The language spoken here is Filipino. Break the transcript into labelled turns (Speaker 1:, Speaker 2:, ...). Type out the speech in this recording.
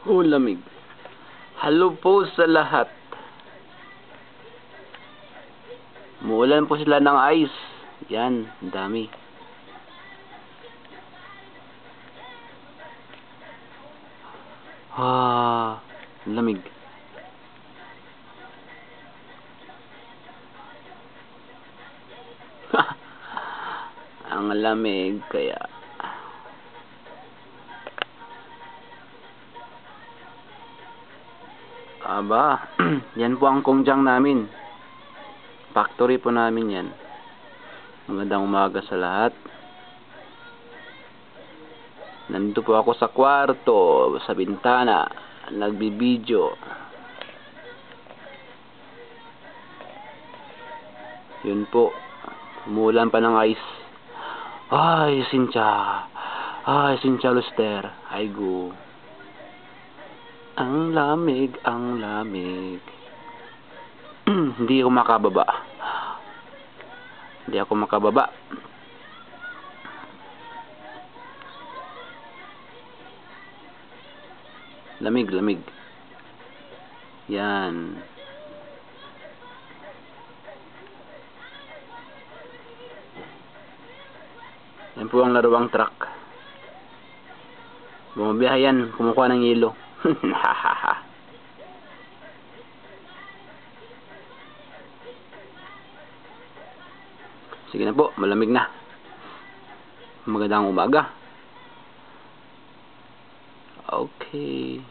Speaker 1: Oh, lamig. Hello po sa lahat. Muulan po sila ng ice. Yan, ang dami. Lamig. Ang lamig kaya. Aba, yan po ang kongjang namin. Factory po namin yan. Magandang umaga sa lahat. Nandito po ako sa kwarto, sa bintana, nagbibideo. Yun po, umulan pa ng ice. Ay, Cynthia. Ay, Cynthia Luster. Ay, go. Ang lamig, ang lamig. Hindi ako makababa. Hindi ako makababa. Lamig, lamig. Yan. Yan po ang laruang truck. Bumabiyahe yan, kumukuha ng yelo. Sige na po, malamig na. Magandang umaga. Okay.